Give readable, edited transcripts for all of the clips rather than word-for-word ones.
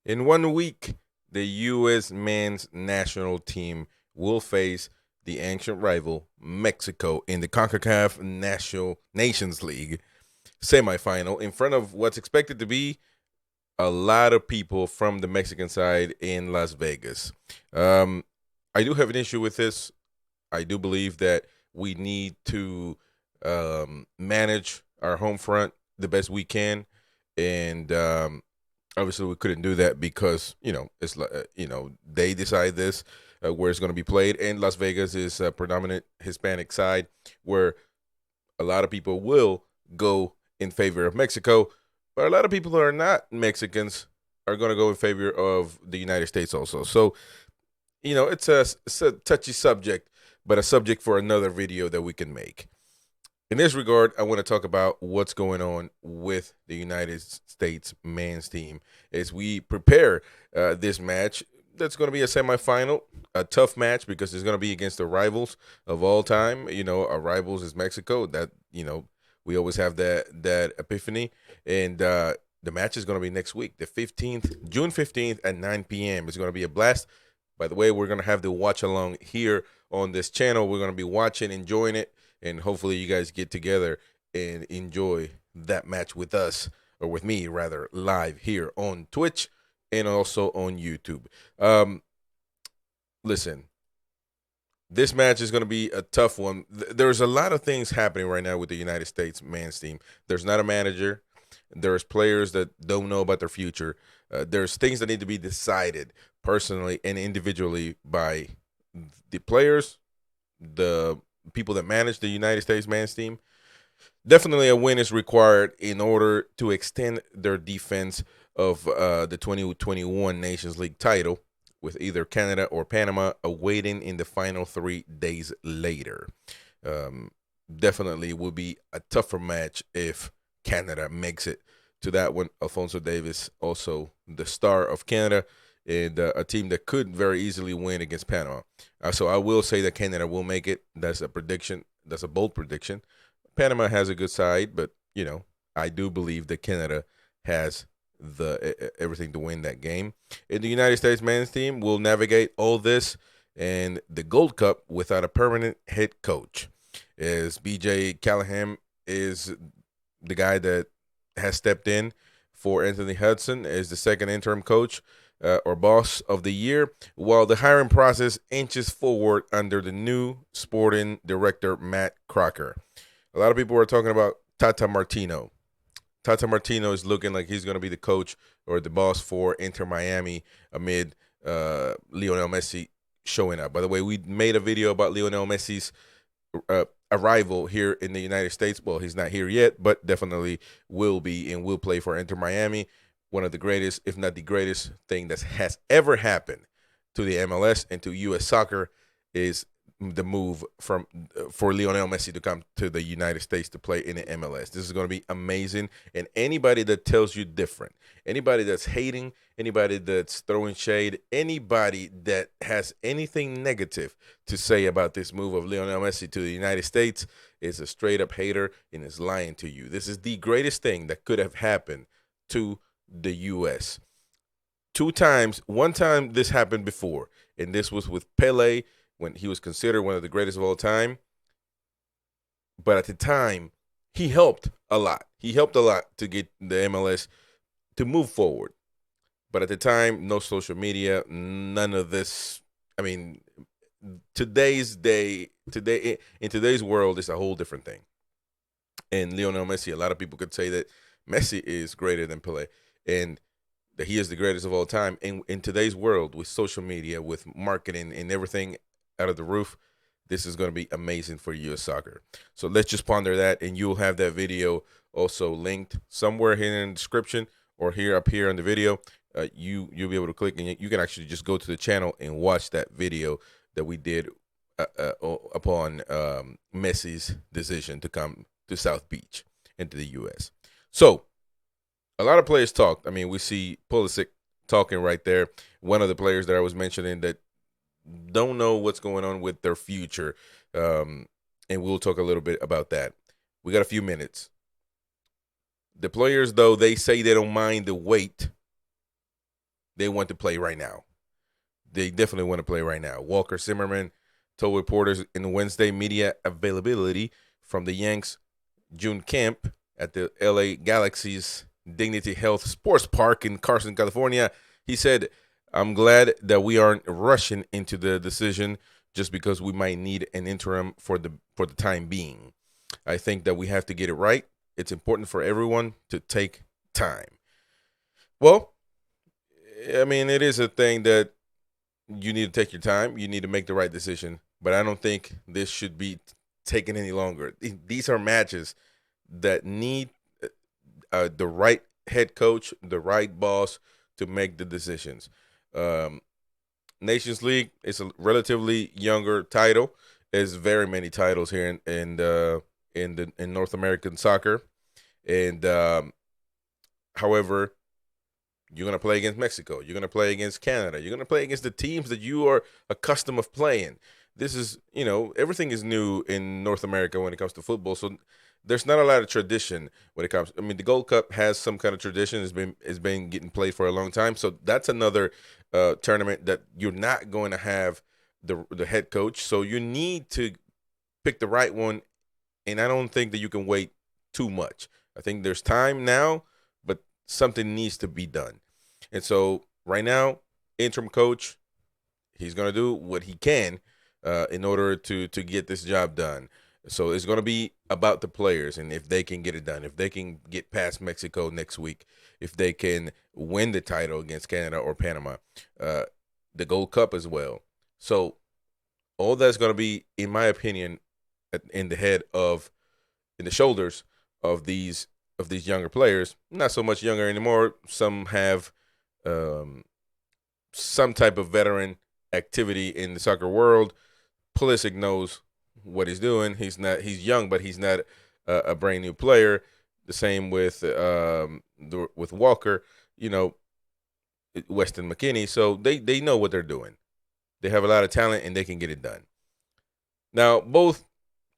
In 1 week, the U.S. men's national team will face the ancient rival Mexico in the CONCACAF Nations League semifinal in front of what's expected to be a lot of people from the Mexican side in Las Vegas. Um, I do have an issue with this. I do believe that we need to manage our home front the best we can, and obviously we couldn't do that because it's like they decide this where it's going to be played, and Las Vegas is a predominant Hispanic side where a lot of people will go in favor of Mexico, but a lot of people who are not Mexicans are going to go in favor of the United States also. So it's a touchy subject, but a subject for another video that we can make. In this regard, I want to talk about what's going on with the United States men's team as we prepare this match. That's going to be a semifinal, a tough match because it's going to be against the rivals of all time. Our rivals is Mexico. That we always have that epiphany, and the match is going to be next week, the 15th, June 15th at 9 p.m. It's going to be a blast. By the way, we're going to have the watch along here on this channel. We're going to be watching, enjoying it, and hopefully you guys get together and enjoy that match with us, or with me rather, live here on Twitch and also on YouTube. Listen, this match is going to be a tough one. There's a lot of things happening right now with the United States men's team. There's not a manager. There's players that don't know about their future. There's things that need to be decided personally and individually by the players, the people that manage the United States men's team. Definitely a win is required in order to extend their defense of the 2021 Nations League title, with either Canada or Panama awaiting in the final 3 days later. Definitely will be a tougher match if Canada makes it to that one. Alfonso Davis, also the star of Canada, and a team that could very easily win against Panama. So I will say that Canada will make it. That's a prediction. That's a bold prediction. Panama has a good side, but I do believe that Canada has the everything to win that game. And the United States men's team will navigate all this and the Gold Cup without a permanent head coach, as BJ Callaghan is the guy that has stepped in for Anthony Hudson as the second interim coach or boss of the year, while the hiring process inches forward under the new sporting director, Matt Crocker. A lot of people are talking about Tata Martino. Tata Martino is looking like he's going to be the coach or the boss for Inter Miami amid Lionel Messi showing up. By the way, we made a video about Lionel Messi's arrival here in the United States. Well, he's not here yet, but definitely will be and will play for Inter Miami. One of the greatest, if not the greatest thing that has ever happened to the MLS and to U.S. soccer is the move for Lionel Messi to come to the United States to play in the MLS. This is going to be amazing. And anybody that tells you different, anybody that's hating, anybody that's throwing shade, anybody that has anything negative to say about this move of Lionel Messi to the United States is a straight up hater and is lying to you. This is the greatest thing that could have happened to the U.S. One time this happened before, and this was with Pele, when he was considered one of the greatest of all time. But at the time, he helped a lot. He helped a lot to get the MLS to move forward. But at the time, no social media, none of this. I mean, in today's world, it's a whole different thing. And Lionel Messi, a lot of people could say that Messi is greater than Pele, and that he is the greatest of all time. And in today's world, with social media, with marketing and everything out of the roof, this is going to be amazing for U.S. soccer. So let's just ponder that, and you'll have that video also linked somewhere here in the description or here up here on the video. You'll be able to click, and you can actually just go to the channel and watch that video that we did upon Messi's decision to come to South Beach into the U.S. So a lot of players talked. I mean, we see Pulisic talking right there. One of the players that I was mentioning that don't know what's going on with their future, and we'll talk a little bit about that. We got a few minutes. The players, though, they say they don't mind the wait. they want to play right now. They definitely want to play right now. Walker Zimmerman told reporters in Wednesday media availability from the Yanks June camp at the LA Galaxy's Dignity Health Sports Park in Carson, California. He said, I'm glad that we aren't rushing into the decision just because we might need an interim for the time being. I think that we have to get it right. It's important for everyone to take time. Well, I mean, it is a thing that you need to take your time. You need to make the right decision. But I don't think this should be taken any longer. These are matches that need the right head coach, the right boss to make the decisions. Nations League is a relatively younger title. There's very many titles here in North American soccer, and however, you're going to play against Mexico. You're going to play against Canada. You're going to play against the teams that you are accustomed of playing. This is, everything is new in North America when it comes to football. So there's not a lot of tradition when it comes. I mean, the Gold Cup has some kind of tradition. It's been getting played for a long time. So that's another tournament that you're not going to have the head coach. So you need to pick the right one. And I don't think that you can wait too much. I think there's time now, but something needs to be done. And so right now, interim coach, he's going to do what he can in order to get this job done. So it's going to be about the players and if they can get it done, if they can get past Mexico next week, if they can win the title against Canada or Panama, the Gold Cup as well. So all that's going to be, in my opinion, in the shoulders of these younger players. Not so much younger anymore. Some have some type of veteran activity in the soccer world. Pulisic knows what he's doing. He's young, but he's not a brand new player. The same with Walker, Weston McKennie. So they know what they're doing. They have a lot of talent and they can get it done. Now, both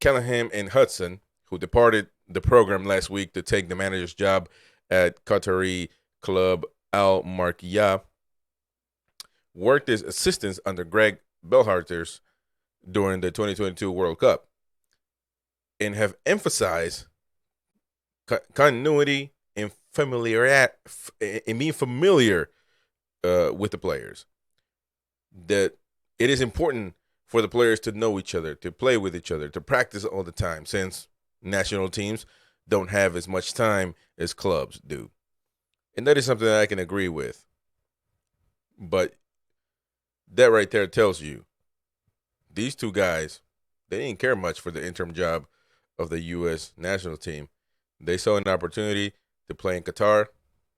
Callaghan and Hudson, who departed the program last week to take the manager's job at Qatari club Al Marqiya, worked as assistants under Greg Berhalter's during the 2022 World Cup and have emphasized continuity and being familiar with the players. That it is important for the players to know each other, to play with each other, to practice all the time, since national teams don't have as much time as clubs do. And that is something that I can agree with. But that right there tells you these two guys, they didn't care much for the interim job of the U.S. national team. They saw an opportunity to play in Qatar.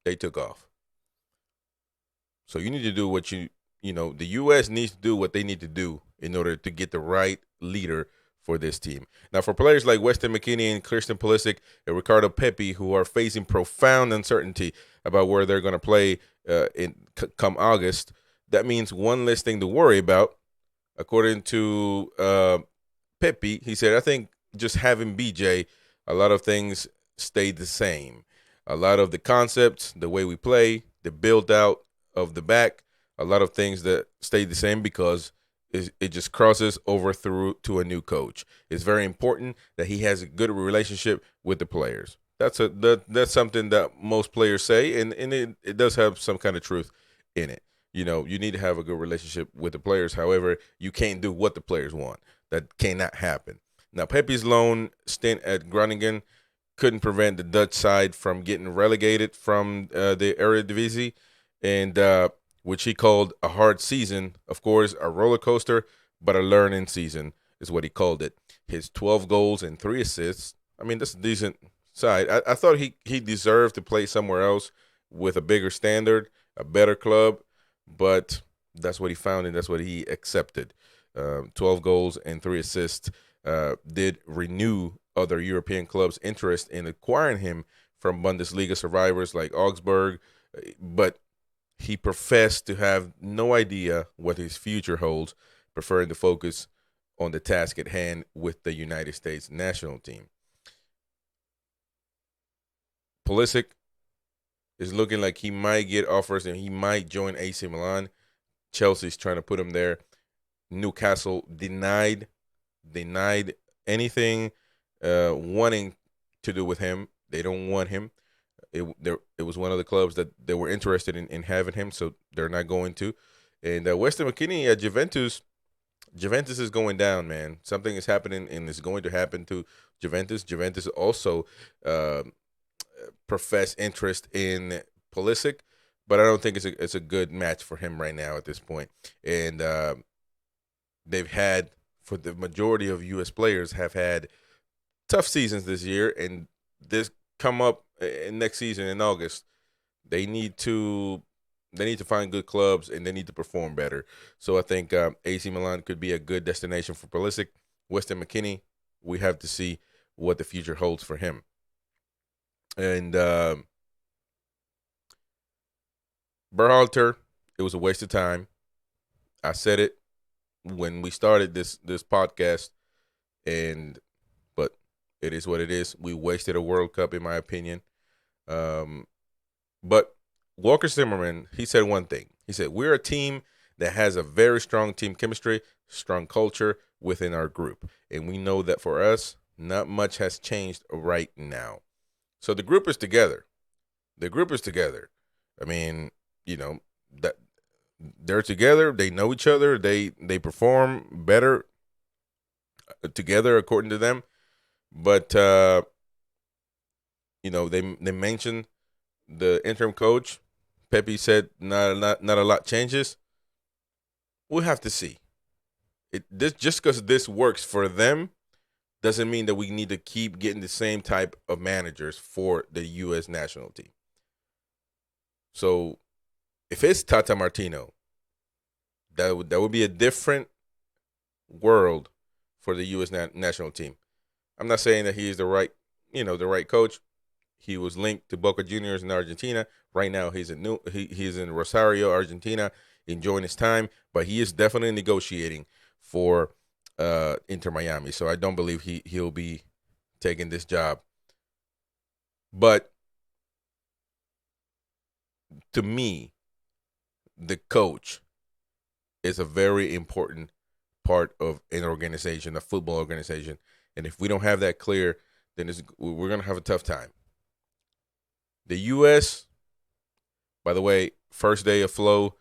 They took off. So you need to do what the U.S. needs to do what they need to do in order to get the right leader for this team. Now, for players like Weston McKennie and Christian Pulisic and Ricardo Pepi, who are facing profound uncertainty about where they're going to play come August, that means one less thing to worry about. According to Pepi, he said, I think just having BJ, a lot of things stayed the same. A lot of the concepts, the way we play, the build out of the back, a lot of things that stayed the same because it just crosses over through to a new coach. It's very important that he has a good relationship with the players. That's something that most players say, and it does have some kind of truth in it. You need to have a good relationship with the players. However, you can't do what the players want. That cannot happen. Now, Pepe's loan stint at Groningen couldn't prevent the Dutch side from getting relegated from the Eredivisie, and which he called a hard season. Of course, a roller coaster, but a learning season is what he called it. His 12 goals and 3 assists. I mean, that's a decent side. I thought he deserved to play somewhere else with a bigger standard, a better club, but that's what he found and that's what he accepted. 12 goals and 3 assists did renew other European clubs' interest in acquiring him from Bundesliga survivors like Augsburg, but he professed to have no idea what his future holds, preferring to focus on the task at hand with the United States national team. Pulisic It's looking like he might get offers and he might join AC Milan. Chelsea's trying to put him there. Newcastle denied anything wanting to do with him. They don't want him. It was one of the clubs that they were interested in having him, so they're not going to. And Weston McKennie at Juventus is going down, man. Something is happening, and it's going to happen to Juventus. Juventus also profess interest in Pulisic, but I don't think it's a good match for him right now at this point. And they've had, for the majority of U.S. players, have had tough seasons this year, and this come up in next season in August. They need to find good clubs, and they need to perform better. So I think AC Milan could be a good destination for Pulisic. Weston McKennie, we have to see what the future holds for him. And Berhalter, it was a waste of time. I said it when we started this podcast, but it is what it is. We wasted a World Cup, in my opinion. But Walker Zimmerman, he said one thing. He said, we're a team that has a very strong team chemistry, strong culture within our group. And we know that for us, not much has changed right now. So the group is together. I mean, that they're together. They know each other. They perform better together, according to them. But they mentioned the interim coach. Pepe said not a lot changes. We'll have to see. Just because this works for them doesn't mean that we need to keep getting the same type of managers for the U.S. national team. So if it's Tata Martino, that would be a different world for the U.S. national team. I'm not saying that he is the right coach. He was linked to Boca Juniors in Argentina. Right now, he's in Rosario, Argentina, enjoying his time. But he is definitely negotiating for Inter Miami. So I don't believe he'll be taking this job. But to me, the coach is a very important part of an organization, a football organization. And if we don't have that clear, then we're going to have a tough time. The U.S., by the way, first day of flow,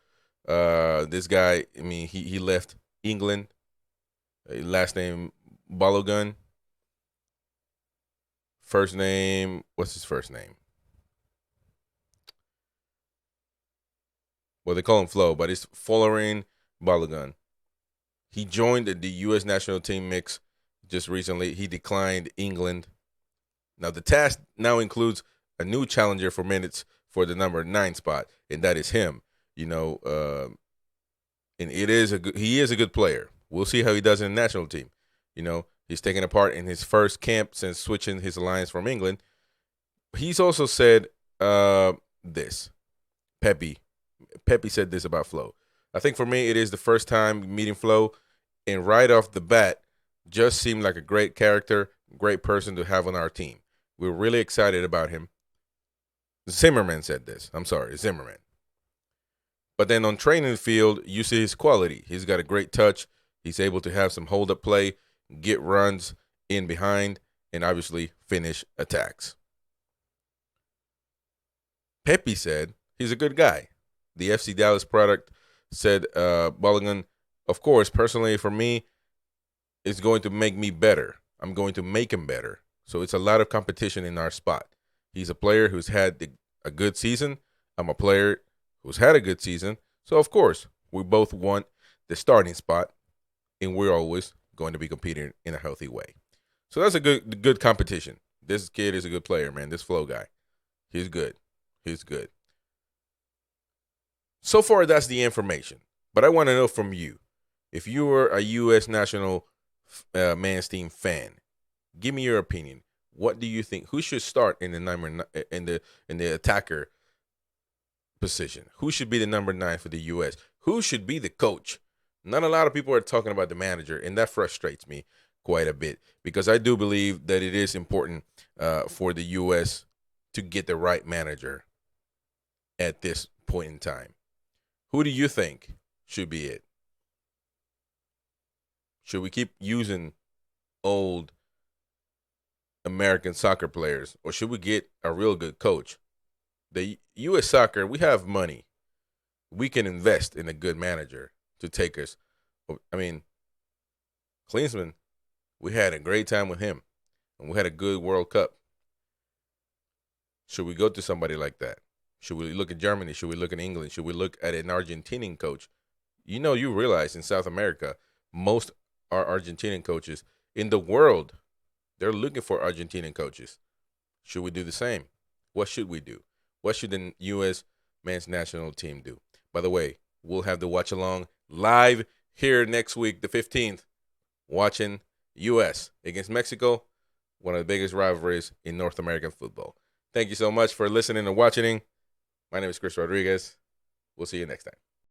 this guy, I mean, he left England, last name Balogun. First name, what's his first name? Well, they call him Flo, but it's Folarin Balogun. He joined the U.S. national team mix just recently. He declined England. Now, the task now includes a new challenger for minutes for the number 9 spot, and that is him. And he is a good player. We'll see how he does in the national team. He's taken a part in his first camp since switching his alliance from England. He's also said this. Pepe said this about Flo. I think for me, it is the first time meeting Flo, and right off the bat, just seemed like a great character, great person to have on our team. We're really excited about him. Zimmerman said this. I'm sorry, Zimmerman. But then on training field, you see his quality. He's got a great touch. He's able to have some hold-up play, get runs in behind, and obviously finish attacks. Pepe said he's a good guy. The FC Dallas product said Balogun, of course, personally for me, it's going to make me better. I'm going to make him better. So it's a lot of competition in our spot. He's a player who's had a good season. I'm a player who's had a good season. So, of course, we both want the starting spot, and we're always going to be competing in a healthy way. So that's a good competition. This kid is a good player, man. This Flo guy. He's good. So far, that's the information. But I want to know from you, if you were a U.S. national men's team fan, give me your opinion. What do you think? Who should start in the attacker position? Who should be the number 9 for the U.S.? Who should be the coach? Not a lot of people are talking about the manager, and that frustrates me quite a bit because I do believe that it is important for the U.S. to get the right manager. at this point in time. Who do you think should be it? Should we keep using old American soccer players, or should we get a real good coach? The U.S. soccer, we have money. We can invest in a good manager to take us. I mean, Klinsmann, we had a great time with him, and we had a good World Cup. Should we go to somebody like that? Should we look at Germany? Should we look at England? Should we look at an Argentinian coach? You realize in South America, most are Argentinian coaches. In the world, they're looking for Argentinian coaches. Should we do the same? What should we do? What should the U.S. men's national team do? By the way, we'll have the watch along live here next week, the 15th, watching U.S. against Mexico, one of the biggest rivalries in North American football. Thank you so much for listening and watching. My name is Chris Rodriguez. We'll see you next time.